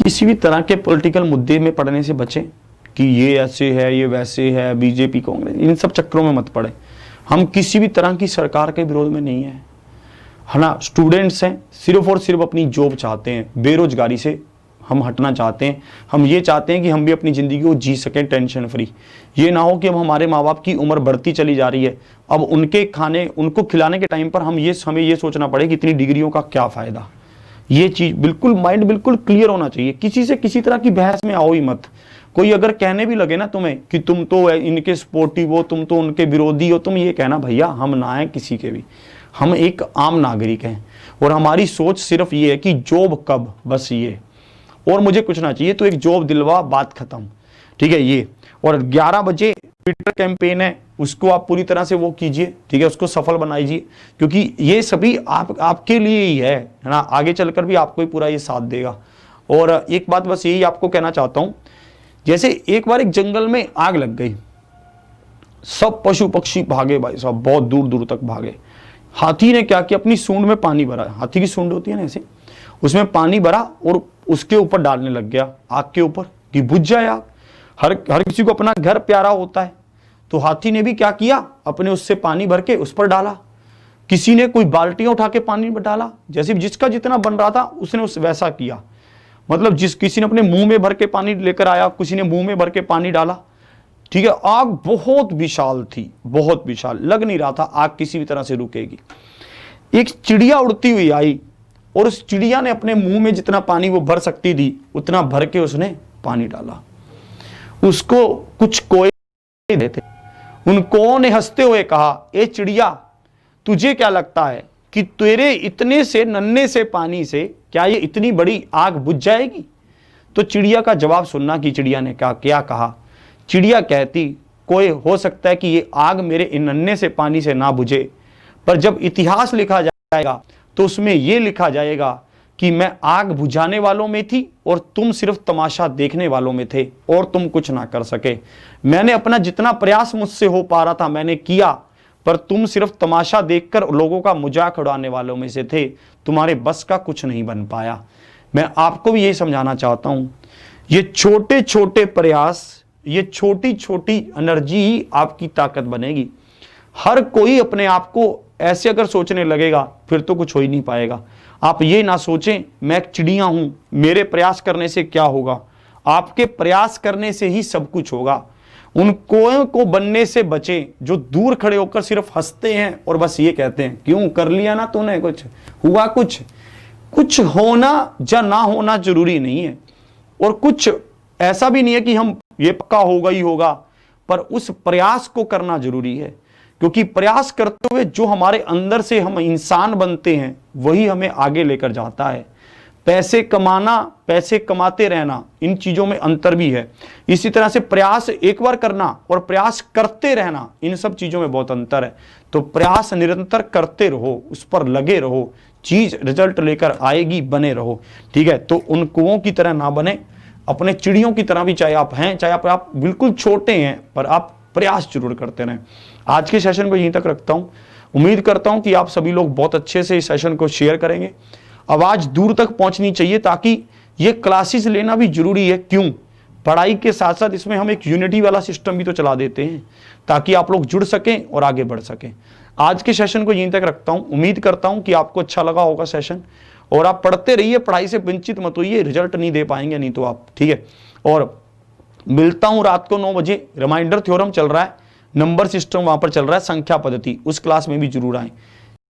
किसी भी तरह के पॉलिटिकल मुद्दे में पड़ने से बचें कि ये ऐसे है, ये वैसे है, बीजेपी कांग्रेस, इन सब चक्करों में मत पड़े। हम किसी भी तरह की सरकार के विरोध में नहीं है ना। स्टूडेंट्स हैं, सिर्फ और सिर्फ अपनी जॉब चाहते हैं, बेरोजगारी से हम हटना चाहते हैं। हम ये चाहते हैं कि हम भी अपनी ज़िंदगी को जी सकें टेंशन फ्री। ये ना हो कि अब हमारे माँ बाप की उम्र बढ़ती चली जा रही है, अब उनके खाने उनको खिलाने के टाइम पर हमें ये सोचना पड़े कि इतनी डिग्रियों का क्या फ़ायदा। ये चीज़ बिल्कुल माइंड बिल्कुल क्लियर होना चाहिए। किसी से किसी तरह की बहस में आओ ही मत। कोई अगर कहने भी लगे ना तुम्हें कि तुम तो इनके सपोर्टिव हो, तुम तो उनके विरोधी हो, तुम ये कहना भैया हम ना हैं किसी के भी, हम एक आम नागरिक हैं और हमारी सोच सिर्फ ये है कि जॉब कब, बस ये, और मुझे कुछ ना चाहिए, तो एक जॉब दिलवा, बात खत्म। ठीक है ये। और 11 बजे ट्विटर कैंपेन है, उसको आप पूरी तरह से वो कीजिए, ठीक है, उसको सफल बनाइए, क्योंकि ये सभी आपके लिए ही है ना। आगे चलकर भी आपको ही पूरा ये साथ देगा। और एक बात बस यही आपको कहना चाहता हूं, जैसे एक बार एक जंगल में आग लग गई, सब पशु पक्षी भागे भाई साहब, बहुत दूर दूर तक भागे। हाथी ने क्या किया, अपनी सूंड में पानी भरा, हाथी की सूंड होती है ना ऐसे, उसमें पानी भरा और उसके ऊपर डालने लग गया, आग के ऊपर, कि बुझ जाए आग। हर किसी को अपना घर प्यारा होता है, तो हाथी ने भी क्या किया, अपने उससे पानी भर के उस पर डाला। किसी ने कोई बाल्टियां उठा के पानी में डाला, जैसे जिसका जितना बन रहा था उसने उस वैसा किया। मतलब किसी ने अपने मुंह में भर के पानी लेकर आया, किसी ने मुंह में भर के पानी डाला। ठीक है, आग बहुत विशाल थी, बहुत विशाल, लग नहीं रहा था आग किसी भी तरह से रुकेगी। एक चिड़िया उड़ती हुई आई और उस चिड़िया ने अपने मुंह में जितना पानी वो भर सकती थी उतना भर के उसने पानी डाला। उसको कुछ कोयले देते, उन कौओं ने हंसते हुए कहा, ए चिड़िया, तुझे क्या लगता है कि तेरे इतने से नन्हे से पानी से क्या ये इतनी बड़ी आग बुझ जाएगी? तो चिड़िया का जवाब सुनना कि चिड़िया ने क्या कहा। चिड़िया कहती, कोई हो सकता है कि ये आग मेरे इन नन्हे से पानी से ना बुझे, पर जब इतिहास लिखा जाएगा तो उसमें यह लिखा जाएगा कि मैं आग बुझाने वालों में थी और तुम सिर्फ तमाशा देखने वालों में थे और तुम कुछ ना कर सके। मैंने अपना जितना प्रयास मुझसे हो पा रहा था मैंने किया, पर तुम सिर्फ तमाशा देखकर लोगों का मजाक उड़ाने वालों में से थे, तुम्हारे बस का कुछ नहीं बन पाया। मैं आपको भी यही समझाना चाहता हूं, ये छोटे छोटे प्रयास, ये छोटी छोटी एनर्जी ही आपकी ताकत बनेगी। हर कोई अपने आप को ऐसे अगर सोचने लगेगा फिर तो कुछ हो ही नहीं पाएगा। आप ये ना सोचें मैं एक चिड़िया हूं, मेरे प्रयास करने से क्या होगा। आपके प्रयास करने से ही सब कुछ होगा। उन कोयों को बनने से बचें जो दूर खड़े होकर सिर्फ हंसते हैं और बस ये कहते हैं, क्यों कर लिया ना तूने, कुछ हुआ, कुछ होना या ना होना जरूरी नहीं है। और कुछ ऐसा भी नहीं है कि हम ये पक्का होगा ही होगा, पर उस प्रयास को करना जरूरी है, क्योंकि प्रयास करते हुए जो हमारे अंदर से हम इंसान बनते हैं वही हमें आगे लेकर जाता है। पैसे कमाना, पैसे कमाते रहना, इन चीजों में अंतर भी है। इसी तरह से प्रयास एक बार करना और प्रयास करते रहना, इन सब चीजों में बहुत अंतर है। तो प्रयास निरंतर करते रहो, उस पर लगे रहो, चीज रिजल्ट लेकर आएगी, बने रहो। ठीक है, तो उन कुओं की तरह ना बने, अपने चिड़ियों की तरह भी, चाहे आप हैं चाहे आप बिल्कुल छोटे हैं, पर आप प्रयास जरूर करते रहें। आज के सेशन को यहीं तक रखता हूं। उम्मीद करता हूं कि आप सभी लोग बहुत अच्छे से इस सेशन को शेयर करेंगे। आवाज दूर तक पहुंचनी चाहिए, ताकि ये क्लासेस लेना भी जरूरी है। क्यों? पढ़ाई के साथ साथ इसमें हम एक यूनिटी वाला सिस्टम भी तो चला देते हैं, ताकि आप लोग जुड़ सकें और आगे बढ़ सकें। आज के सेशन को यहीं तक रखता हूं। उम्मीद करता हूं कि आपको अच्छा लगा होगा सेशन, और आप पढ़ते रहिए, पढ़ाई से वंचित मत होइए, रिजल्ट नहीं दे पाएंगे नहीं तो आप। ठीक है, और मिलता हूं रात को 9 बजे। रिमाइंडर थ्योरम चल रहा है, नंबर सिस्टम वहां पर चल रहा है, संख्या पद्धति, उस क्लास में भी जरूर आए।